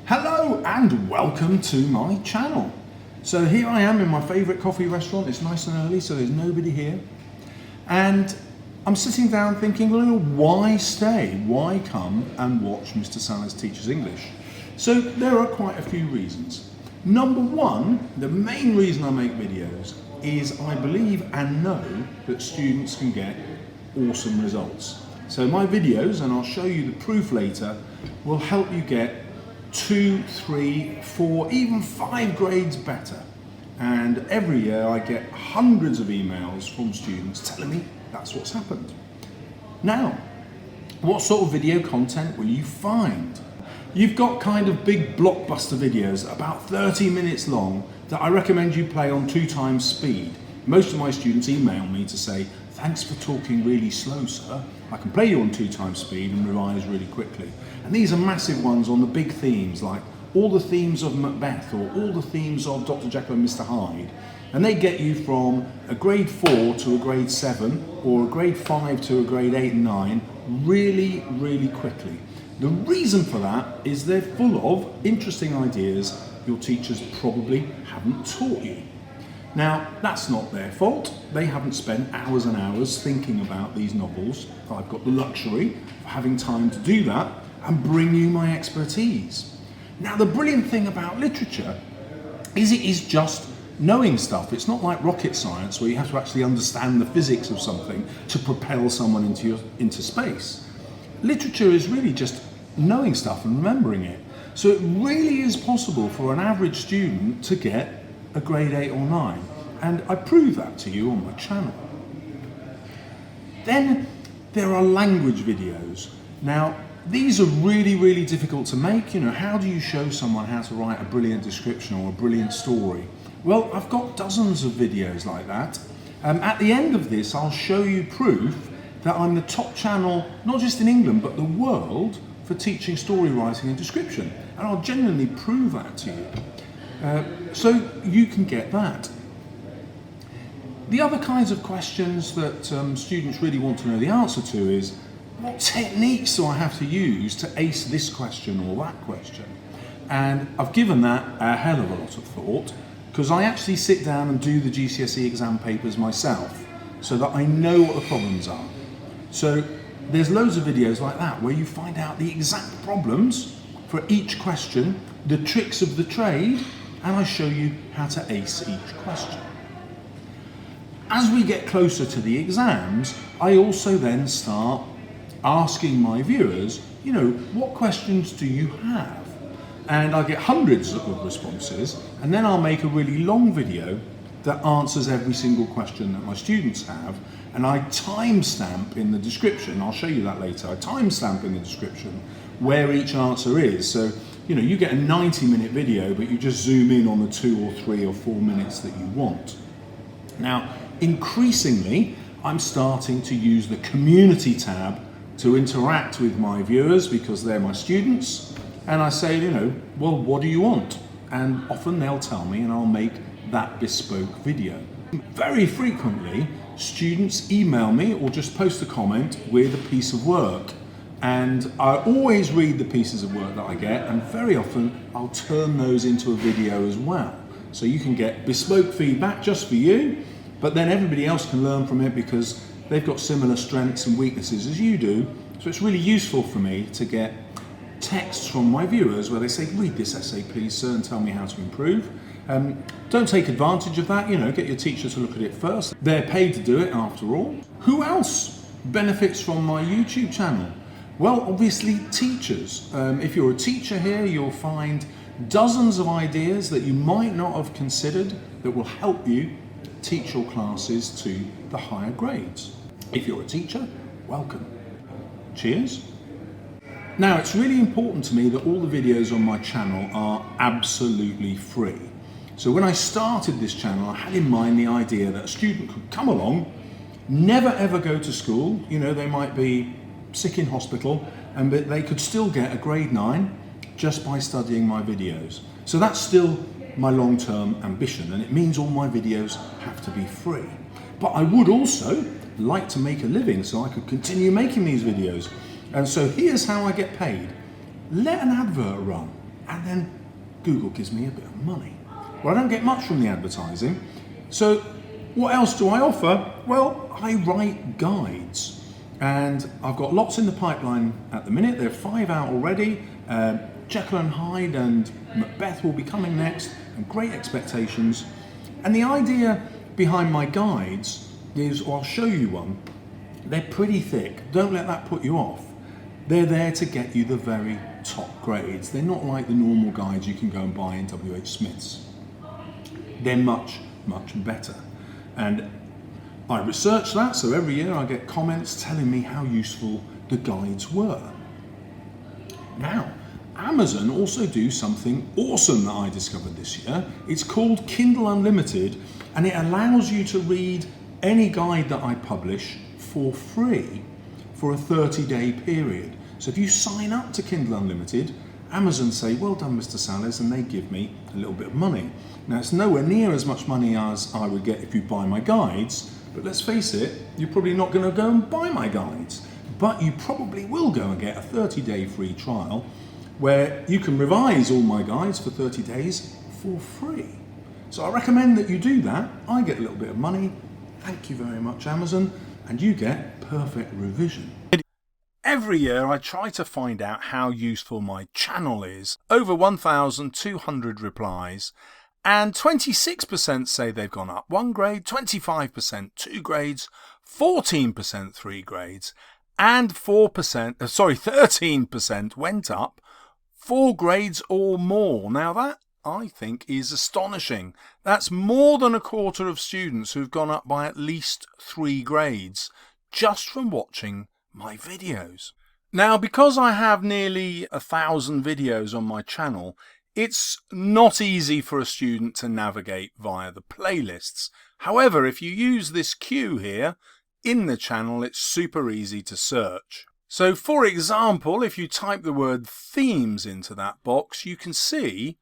Hello and welcome to my channel. So here I am in my favourite coffee restaurant. It's nice and early, so there's nobody here. And I'm sitting down thinking, well, why stay? Why come and watch Mr. Salles teaches English? So there are quite a few reasons. Number one, the main reason I make videos is I believe and know that students can get awesome results. So my videos, and I'll show you the proof later, will help you get 2, 3, 4, even 5 grades better. And every year I get hundreds of emails from students telling me that's what's happened. Now, what sort of video content will you find? You've got kind of big blockbuster videos, about 30 minutes long, that I recommend you play on 2 times speed. Most of my students email me to say, thanks for talking really slow, sir. I can play you on 2 times speed and revise really quickly. And these are massive ones on the big themes, like all the themes of Macbeth or all the themes of Dr. Jekyll and Mr. Hyde. And they get you from a grade 4 to a grade 7 or a grade 5 to a grade 8 and 9 really, really quickly. The reason for that is they're full of interesting ideas your teachers probably haven't taught you. Now, that's not their fault. They haven't spent hours and hours thinking about these novels. I've got the luxury of having time to do that and bring you my expertise. Now, the brilliant thing about literature is it is just knowing stuff. It's not like rocket science where you have to actually understand the physics of something to propel someone into space. Literature is really just knowing stuff and remembering it. So it really is possible for an average student to get a grade 8 or 9, and I prove that to you on my channel. Then there are language videos. Now, these are really, really difficult to make. You know, how do you show someone how to write a brilliant description or a brilliant story? Well, I've got dozens of videos like that. At the end of this, I'll show you proof that I'm the top channel, not just in England, but the world, for teaching story writing and description. And I'll genuinely prove that to you. So you can get that. The other kinds of questions that students really want to know the answer to is, what techniques do I have to use to ace this question or that question? And I've given that a hell of a lot of thought, because I actually sit down and do the GCSE exam papers myself, so that I know what the problems are. So there's loads of videos like that where you find out the exact problems for each question, the tricks of the trade, and I show you how to ace each question. As we get closer to the exams, I also then start asking my viewers, you know, what questions do you have? And I get hundreds of responses, and then I'll make a really long video that answers every single question that my students have, and I timestamp in the description, I'll show you that later, I timestamp in the description where each answer is. So, you know, you get a 90-minute video, but you just zoom in on the 2 or 3 or 4 minutes that you want. Now, increasingly, I'm starting to use the community tab to interact with my viewers because they're my students. And I say, you know, well, what do you want? And often they'll tell me, and I'll make that bespoke video. Very frequently, students email me or just post a comment with a piece of work. And I always read the pieces of work that I get, and very often I'll turn those into a video as well. So you can get bespoke feedback just for you, but then everybody else can learn from it because they've got similar strengths and weaknesses as you do. So it's really useful for me to get texts from my viewers where they say, read this essay please sir and tell me how to improve. Don't take advantage of that, you know, get your teacher to look at it first. They're paid to do it after all. Who else benefits from my YouTube channel? Well, obviously teachers. If you're a teacher here, you'll find dozens of ideas that you might not have considered that will help you teach your classes to the higher grades. If you're a teacher, welcome. Cheers. Now, it's really important to me that all the videos on my channel are absolutely free. So when I started this channel, I had in mind the idea that a student could come along, never ever go to school, you know, they might be sick in hospital, and they could still get a grade 9 just by studying my videos. So that's still my long-term ambition, and it means all my videos have to be free. But I would also like to make a living so I could continue making these videos. And so here's how I get paid. Let an advert run and then Google gives me a bit of money. Well, I don't get much from the advertising. So what else do I offer? Well, I write guides, and I've got lots in the pipeline at the minute. There are 5 out already. Jekyll and Hyde and Macbeth will be coming next, and Great Expectations. And the idea behind my guides is, I'll show you one. They're pretty thick. Don't let that put you off. They're there to get you the very top grades. They're not like the normal guides you can go and buy in WH Smith's. They're much, much better. And I research that, so every year I get comments telling me how useful the guides were. Now, Amazon also do something awesome that I discovered this year. It's called Kindle Unlimited, and it allows you to read any guide that I publish for free for a 30-day period. So if you sign up to Kindle Unlimited, Amazon say, well done, Mr. Salles, and they give me a little bit of money. Now, it's nowhere near as much money as I would get if you buy my guides, but let's face it, you're probably not going to go and buy my guides, but you probably will go and get a 30-day free trial where you can revise all my guides for 30 days for free. So I recommend that you do that. I get a little bit of money. Thank you very much, Amazon, and you get perfect revision. Every year I try to find out how useful my channel is. Over 1,200 replies, and 26% say they've gone up 1 grade, 25% 2 grades, 14% 3 grades, and 13% went up 4 grades or more. Now that, I think, is astonishing. That's more than a quarter of students who've gone up by at least 3 grades just from watching my videos. Now, because I have nearly 1,000 videos on my channel, it's not easy for a student to navigate via the playlists. However, if you use this queue here in the channel, it's super easy to search. So for example, if you type the word themes into that box, you can see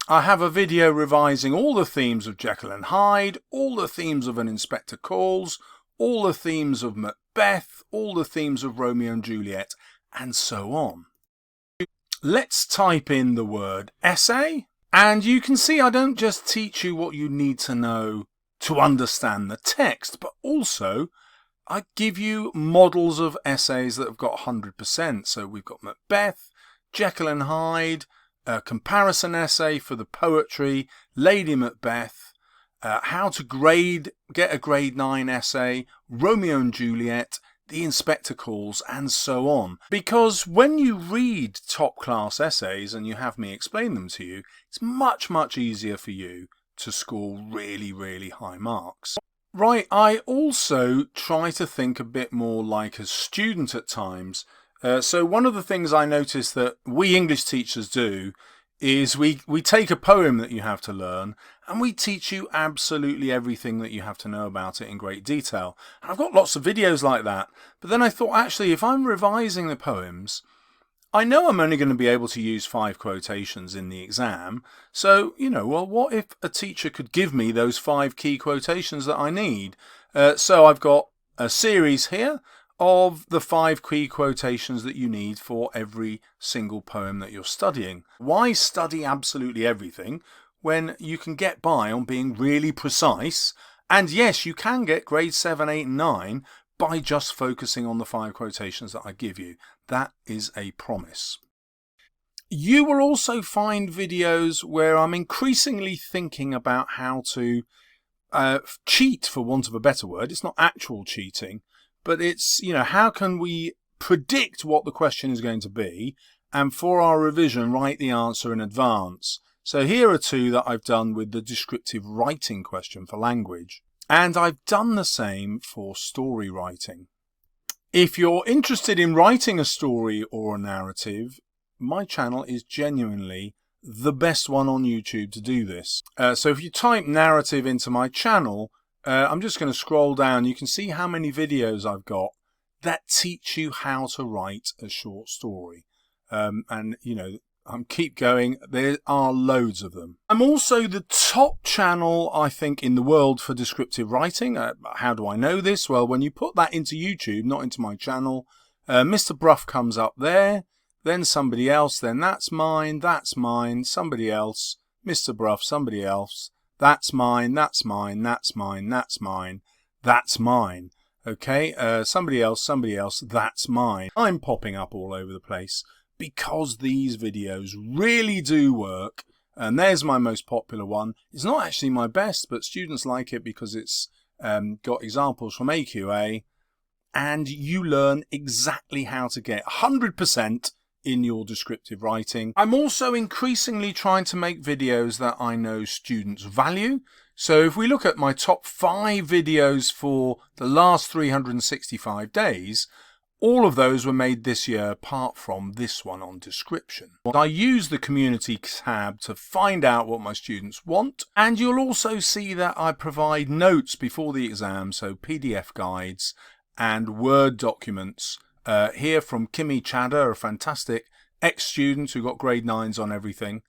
I have a video revising all the themes of Jekyll and Hyde, all the themes of An Inspector Calls, all the themes of Macbeth, all the themes of Romeo and Juliet, and so on. Let's type in the word essay, and you can see I don't just teach you what you need to know to understand the text, but also I give you models of essays that have got 100%. So we've got Macbeth, Jekyll and Hyde, a comparison essay for the poetry, Lady Macbeth, how to get a grade 9 essay, Romeo and Juliet, The Inspector Calls, and so on. Because when you read top class essays and you have me explain them to you, it's much, much easier for you to score really, really high marks. Right, I also try to think a bit more like a student at times. So one of the things I notice that we English teachers do is we take a poem that you have to learn and we teach you absolutely everything that you have to know about it in great detail. And I've got lots of videos like that, but then I thought, actually, if I'm revising the poems, I know I'm only going to be able to use 5 quotations in the exam. So, well, what if a teacher could give me those 5 key quotations that I need? So I've got a series here of the 5 key quotations that you need for every single poem that you're studying. Why study absolutely everything when you can get by on being really precise? And yes, you can get grades 7, 8, and 9 by just focusing on the 5 quotations that I give you. That is a promise. You will also find videos where I'm increasingly thinking about how to cheat, for want of a better word. It's not actual cheating, but it's, how can we predict what the question is going to be, and for our revision, write the answer in advance. So here are 2 that I've done with the descriptive writing question for language. And I've done the same for story writing. If you're interested in writing a story or a narrative, my channel is genuinely the best one on YouTube to do this. So if you type narrative into my channel, I'm just going to scroll down. You can see how many videos I've got that teach you how to write a short story. Keep going. There are loads of them. I'm also the top channel, I think, in the world for descriptive writing. How do I know this? Well, when you put that into YouTube, not into my channel, Mr. Bruff comes up there. then somebody else, then that's mine, somebody else, Mr. Bruff, somebody else, that's mine, that's mine, that's mine, that's mine, that's mine. Okay, somebody else, that's mine. I'm popping up all over the place because these videos really do work. And there's my most popular one. It's not actually my best, but students like it because it's got examples from AQA, and you learn exactly how to get 100% in your descriptive writing. I'm also increasingly trying to make videos that I know students value. So if we look at my top 5 videos for the last 365 days, all of those were made this year apart from this one on description. I use the community tab to find out what my students want, and you'll also see that I provide notes before the exam, so PDF guides and Word documents. Here from Kimmy Chadder, a fantastic ex-student who got grade 9s on everything.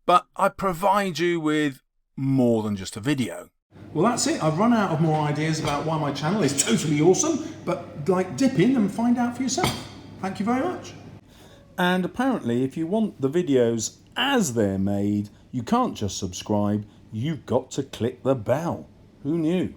But I provide you with more than just a video. Well, that's it. I've run out of more ideas about why my channel is totally awesome, but dip in and find out for yourself. Thank you very much. And apparently if you want the videos as they're made, you can't just subscribe, you've got to click the bell. Who knew?